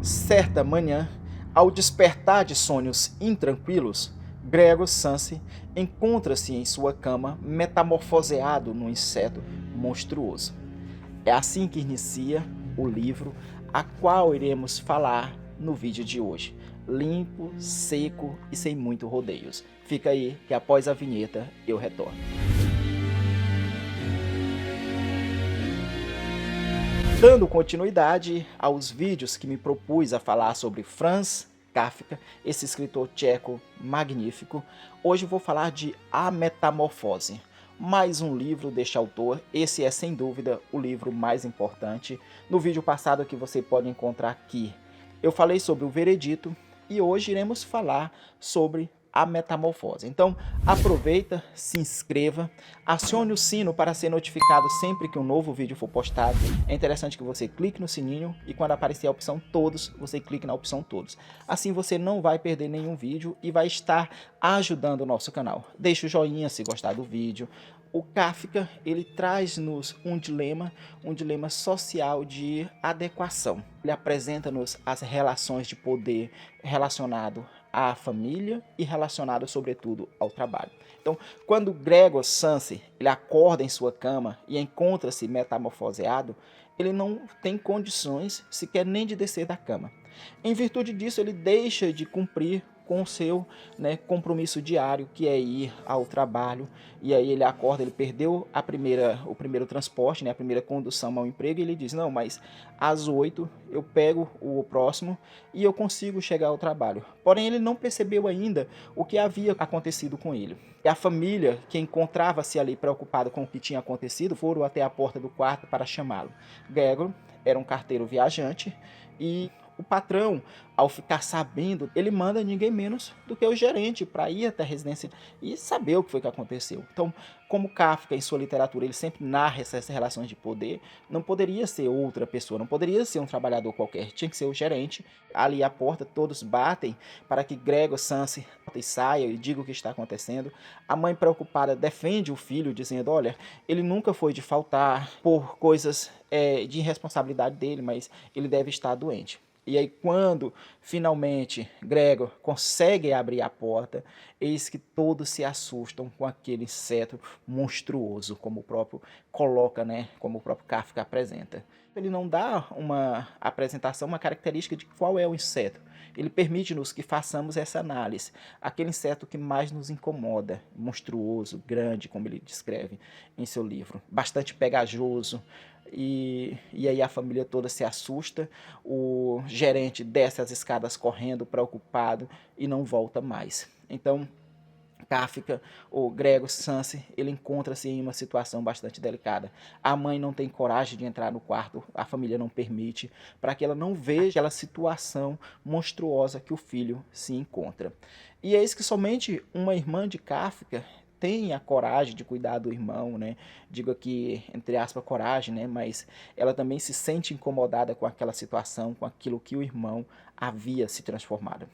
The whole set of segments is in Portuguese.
Certa manhã, ao despertar de sonhos intranquilos, Gregor Samsa encontra-se em sua cama metamorfoseado num inseto monstruoso. É assim que inicia o livro a qual iremos falar no vídeo de hoje. Limpo, seco e sem muito rodeios. Fica aí que após a vinheta eu retorno. Dando continuidade aos vídeos que me propus a falar sobre Franz Kafka, esse escritor tcheco magnífico, hoje vou falar de A Metamorfose, mais um livro deste autor. Esse é sem dúvida o livro mais importante. No vídeo passado que você pode encontrar aqui, eu falei sobre o Veredito e hoje iremos falar sobre A Metamorfose. Então aproveita, se inscreva, acione o sino para ser notificado sempre que um novo vídeo for postado. É interessante que você clique no sininho e quando aparecer a opção todos, você clique na opção todos. Assim você não vai perder nenhum vídeo e vai estar ajudando o nosso canal. Deixe o joinha se gostar do vídeo. O Kafka, ele traz-nos um dilema social de adequação. Ele apresenta-nos as relações de poder relacionado à família e relacionado, sobretudo, ao trabalho. Então, quando Gregor Samsa ele acorda em sua cama e encontra-se metamorfoseado, ele não tem condições sequer nem de descer da cama. Em virtude disso, ele deixa de cumprir com o seu compromisso diário, que é ir ao trabalho. E aí ele acorda, ele perdeu o primeiro transporte, a primeira condução ao emprego, e ele diz, não, mas às 8 eu pego o próximo e eu consigo chegar ao trabalho. Porém, ele não percebeu ainda o que havia acontecido com ele. E a família, que encontrava-se ali preocupada com o que tinha acontecido, foram até a porta do quarto para chamá-lo. Gregor era um carteiro viajante e o patrão, ao ficar sabendo, ele manda ninguém menos do que o gerente para ir até a residência e saber o que foi que aconteceu. Então, como Kafka, em sua literatura, ele sempre narra essas relações de poder, não poderia ser outra pessoa, não poderia ser um trabalhador qualquer, tinha que ser o gerente. Ali à porta, todos batem para que Gregor Samsa saia e diga o que está acontecendo. A mãe, preocupada, defende o filho, dizendo, olha, ele nunca foi de faltar por coisas de irresponsabilidade dele, mas ele deve estar doente. E aí, quando finalmente Gregor consegue abrir a porta, eis que todos se assustam com aquele inseto monstruoso, como o próprio coloca, como o próprio Kafka apresenta. Ele não dá uma apresentação, uma característica de qual é o inseto. Ele permite-nos que façamos essa análise. Aquele inseto que mais nos incomoda, monstruoso, grande, como ele descreve em seu livro, bastante pegajoso. E aí a família toda se assusta, o gerente desce as escadas correndo, preocupado, e não volta mais. Então, Kafka, o Gregor Samsa, ele encontra-se em uma situação bastante delicada. A mãe não tem coragem de entrar no quarto, a família não permite, para que ela não veja aquela situação monstruosa que o filho se encontra. E eis que somente uma irmã de Kafka tem a coragem de cuidar do irmão, Digo aqui, entre aspas, coragem, Mas ela também se sente incomodada com aquela situação, com aquilo que o irmão havia se transformado.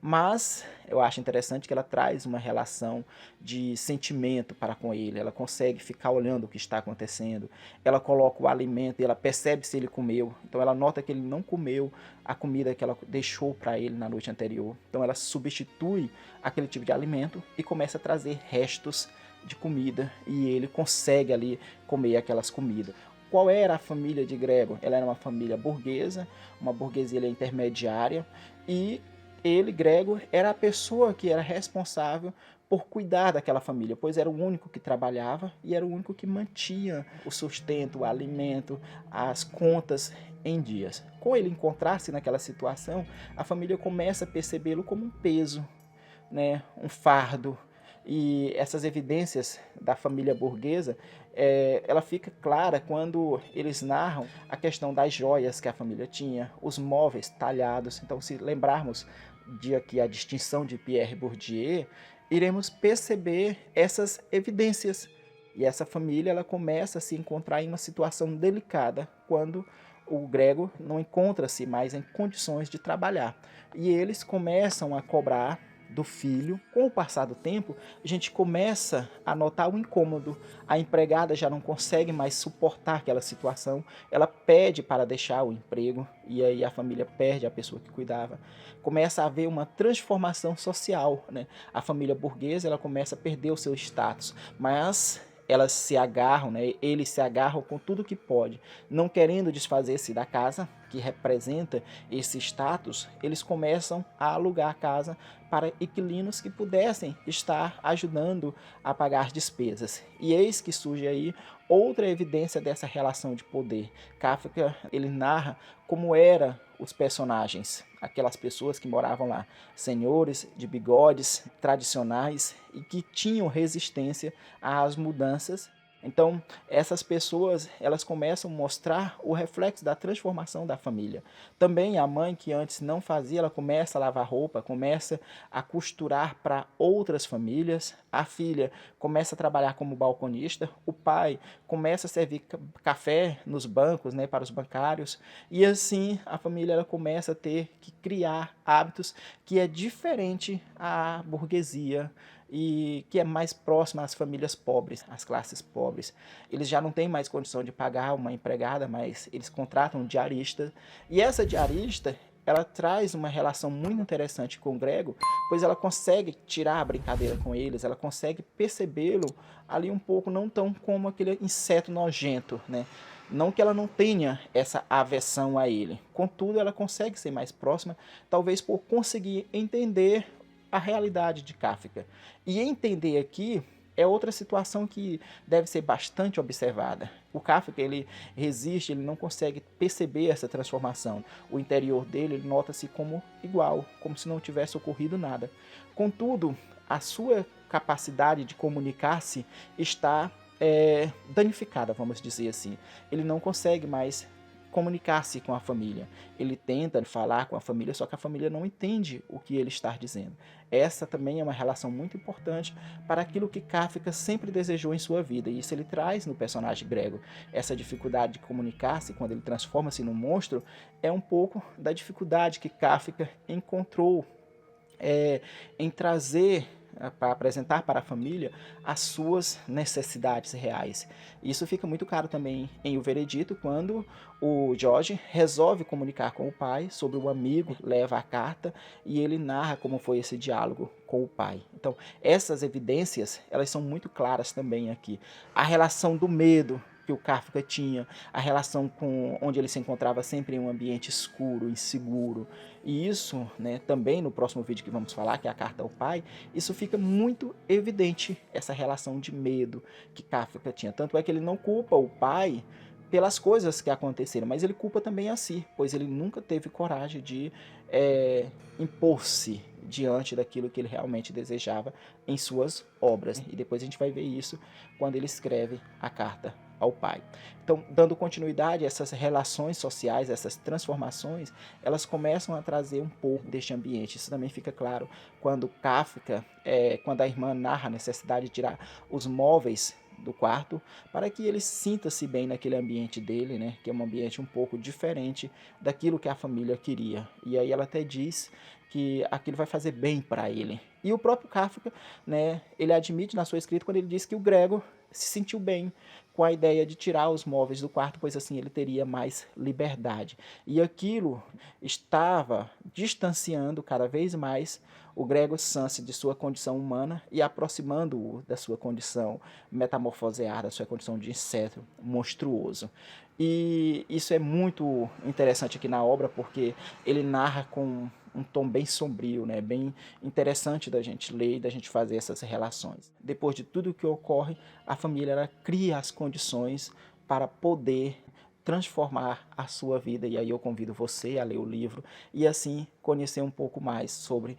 Mas eu acho interessante que ela traz uma relação de sentimento para com ele. Ela consegue ficar olhando o que está acontecendo. Ela coloca o alimento e ela percebe se ele comeu. Então ela nota que ele não comeu a comida que ela deixou para ele na noite anterior. Então ela substitui aquele tipo de alimento e começa a trazer restos de comida. E ele consegue ali comer aquelas comidas. Qual era a família de Gregor? Ela era uma família burguesa, uma burguesia intermediária, e ele, Gregor, era a pessoa que era responsável por cuidar daquela família, pois era o único que trabalhava e era o único que mantinha o sustento, o alimento, as contas em dias. Com ele encontrar-se naquela situação, a família começa a percebê-lo como um peso, um fardo. E essas evidências da família burguesa, ela fica clara quando eles narram a questão das joias que a família tinha, os móveis talhados. Então, se lembrarmos de aqui a distinção de Pierre Bourdieu, iremos perceber essas evidências. E essa família ela começa a se encontrar em uma situação delicada quando o Gregor não encontra-se mais em condições de trabalhar. E eles começam a cobrar do filho. Com o passar do tempo, a gente começa a notar o incômodo. A empregada já não consegue mais suportar aquela situação, ela pede para deixar o emprego e aí a família perde a pessoa que cuidava. Começa a haver uma transformação social, né? A família burguesa, ela começa a perder o seu status, mas elas se agarram, né? Eles se agarram com tudo que pode, não querendo desfazer-se da casa que representa esse status. Eles começam a alugar a casa para inquilinos que pudessem estar ajudando a pagar despesas. E eis que surge aí outra evidência dessa relação de poder. Kafka, ele narra como eram os personagens, aquelas pessoas que moravam lá, senhores de bigodes tradicionais e que tinham resistência às mudanças. Então, essas pessoas, elas começam a mostrar o reflexo da transformação da família. Também a mãe, que antes não fazia, ela começa a lavar roupa, começa a costurar para outras famílias. A filha começa a trabalhar como balconista. O pai começa a servir café nos bancos, né, para os bancários. E assim, a família ela começa a ter que criar hábitos que é diferente à burguesia e que é mais próxima às famílias pobres, às classes pobres. Eles já não têm mais condição de pagar uma empregada, mas eles contratam um diarista. E essa diarista, ela traz uma relação muito interessante com o Grego, pois ela consegue tirar a brincadeira com eles, ela consegue percebê-lo ali um pouco, não tão como aquele inseto nojento, né? Não que ela não tenha essa aversão a ele, contudo, ela consegue ser mais próxima, talvez por conseguir entender a realidade de Kafka. E entender aqui é outra situação que deve ser bastante observada. O Kafka, ele resiste, ele não consegue perceber essa transformação. O interior dele, ele nota-se como igual, como se não tivesse ocorrido nada. Contudo, a sua capacidade de comunicar-se está danificada, vamos dizer assim. Ele não consegue mais comunicar-se com a família. Ele tenta falar com a família, só que a família não entende o que ele está dizendo. Essa também é uma relação muito importante para aquilo que Kafka sempre desejou em sua vida, e isso ele traz no personagem grego. Essa dificuldade de comunicar-se quando ele transforma-se num monstro é um pouco da dificuldade que Kafka encontrou em trazer para apresentar para a família as suas necessidades reais. Isso fica muito claro também em O Veredito, quando o George resolve comunicar com o pai sobre o amigo, leva a carta e ele narra como foi esse diálogo com o pai. Então, essas evidências, elas são muito claras também aqui. A relação do medo que o Kafka tinha, a relação com onde ele se encontrava sempre em um ambiente escuro, inseguro. E isso, né, também no próximo vídeo que vamos falar, que é a carta ao pai, isso fica muito evidente, essa relação de medo que Kafka tinha. Tanto é que ele não culpa o pai pelas coisas que aconteceram, mas ele culpa também a si, pois ele nunca teve coragem de impor-se diante daquilo que ele realmente desejava em suas obras. E depois a gente vai ver isso quando ele escreve a carta ao pai. Então, dando continuidade a essas relações sociais, essas transformações, elas começam a trazer um pouco deste ambiente. Isso também fica claro quando Kafka, quando a irmã narra a necessidade de tirar os móveis do quarto para que ele sinta-se bem naquele ambiente dele, né, que é um ambiente um pouco diferente daquilo que a família queria. E aí ela até diz que aquilo vai fazer bem para ele. E o próprio Kafka, né, ele admite na sua escrita quando ele diz que o Grego se sentiu bem com a ideia de tirar os móveis do quarto, pois assim ele teria mais liberdade. E aquilo estava distanciando cada vez mais o Gregor Samsa de sua condição humana e aproximando-o da sua condição metamorfoseada, da sua condição de inseto monstruoso. E isso é muito interessante aqui na obra, porque ele narra com um tom bem sombrio, né? Bem interessante da gente ler e da gente fazer essas relações. Depois de tudo o que ocorre, a família ela cria as condições para poder transformar a sua vida, e aí eu convido você a ler o livro e assim conhecer um pouco mais sobre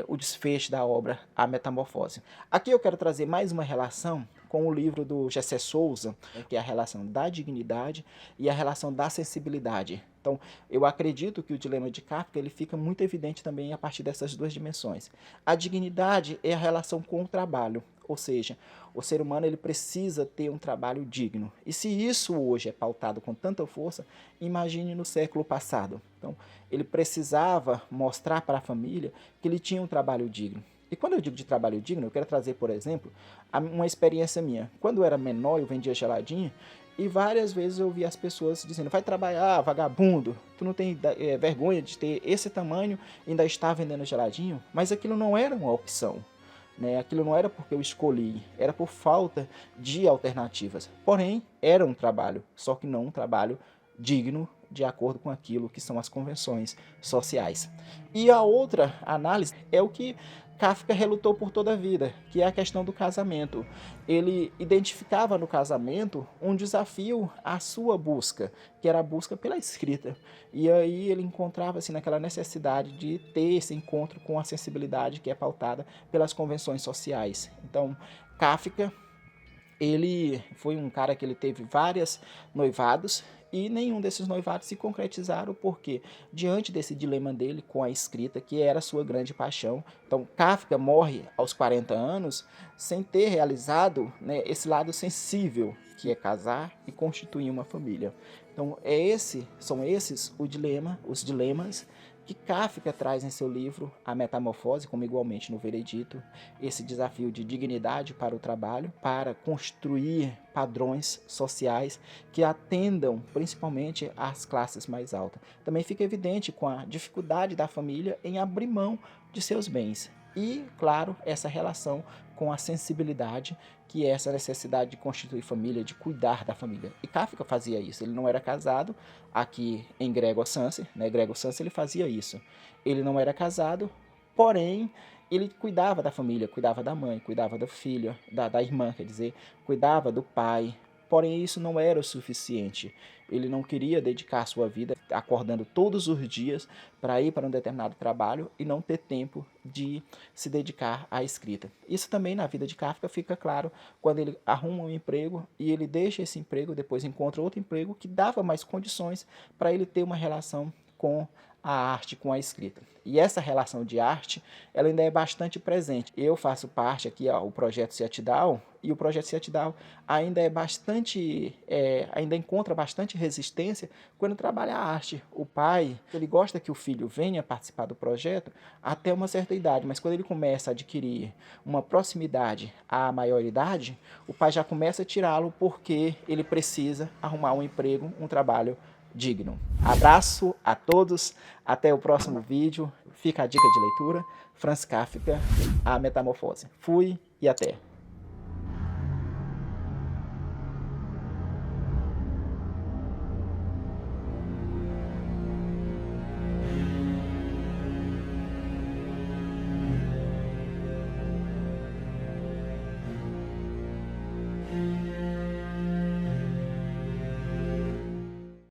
o desfecho da obra A Metamorfose. Aqui eu quero trazer mais uma relação com o livro do Gessé Souza, que é a relação da dignidade e a relação da sensibilidade. Então, eu acredito que o dilema de Kafka ele fica muito evidente também a partir dessas duas dimensões. A dignidade é a relação com o trabalho, ou seja, o ser humano ele precisa ter um trabalho digno. E se isso hoje é pautado com tanta força, Imagine no século passado. Então, ele precisava mostrar para a família que ele tinha um trabalho digno. E quando eu digo de trabalho digno, eu quero trazer, por exemplo, uma experiência minha. Quando eu era menor, eu vendia geladinho e várias vezes eu via as pessoas dizendo: vai trabalhar, vagabundo, tu não tem vergonha de ter esse tamanho e ainda estar vendendo geladinho? Mas aquilo não era uma opção. Né? Aquilo não era porque eu escolhi, era por falta de alternativas. Porém, era um trabalho, só que não um trabalho digno de acordo com aquilo que são as convenções sociais. E a outra análise é o que Kafka relutou por toda a vida, que é a questão do casamento. Ele identificava no casamento um desafio à sua busca, que era a busca pela escrita. E aí ele encontrava-se naquela necessidade de ter esse encontro com a sensibilidade que é pautada pelas convenções sociais. Então, Kafka, ele foi um cara que ele teve vários noivados e nenhum desses noivados se concretizaram porque, diante desse dilema dele com a escrita, que era a sua grande paixão, então Kafka morre aos 40 anos sem ter realizado, né, esse lado sensível, que é casar e constituir uma família. Então são esses os dilemas que Kafka traz em seu livro A Metamorfose, como igualmente no Veredito, esse desafio de dignidade para o trabalho, para construir padrões sociais que atendam principalmente às classes mais altas. Também fica evidente com a dificuldade da família em abrir mão de seus bens. E, claro, essa relação com a sensibilidade, que é essa necessidade de constituir família, de cuidar da família. E Kafka fazia isso. Ele não era casado, aqui em Gregor Samsa, né? Gregor Samsa ele fazia isso. Ele não era casado, porém ele cuidava da família, cuidava da mãe, cuidava do filho, da irmã, quer dizer, cuidava do pai. Porém, isso não era o suficiente. Ele não queria dedicar sua vida acordando todos os dias para ir para um determinado trabalho e não ter tempo de se dedicar à escrita. Isso também na vida de Kafka fica claro quando ele arruma um emprego e ele deixa esse emprego, depois encontra outro emprego que dava mais condições para ele ter uma relação com a arte, com a escrita. E essa relação de arte, ela ainda é bastante presente. Eu faço parte aqui, o projeto Seatdown, e o projeto Seatdown ainda é bastante, ainda encontra bastante resistência quando trabalha a arte. O pai, ele gosta que o filho venha participar do projeto até uma certa idade, mas quando ele começa a adquirir uma proximidade à maioridade, o pai já começa a tirá-lo porque ele precisa arrumar um emprego, um trabalho digno. Abraço a todos, até o próximo vídeo. Fica a dica de leitura, Franz Kafka, A Metamorfose. Fui e até!